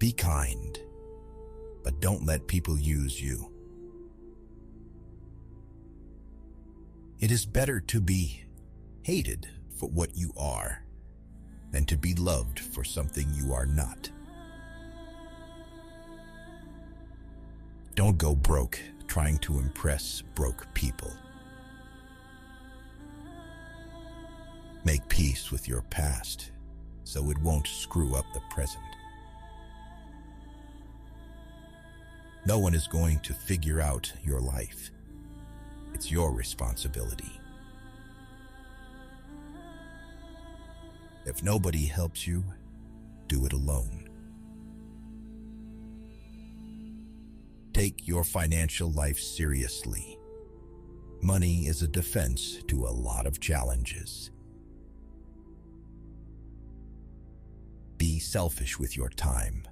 Be kind, but don't let people use you. It is better to be hated for what you are than to be loved for something you are not. Don't go broke trying to impress broke people. Make peace with your past so it won't screw up the present. No one is going to figure out your life. It's your responsibility. If nobody helps you, do it alone. Take your financial life seriously. Money is a defense to a lot of challenges. Be selfish with your time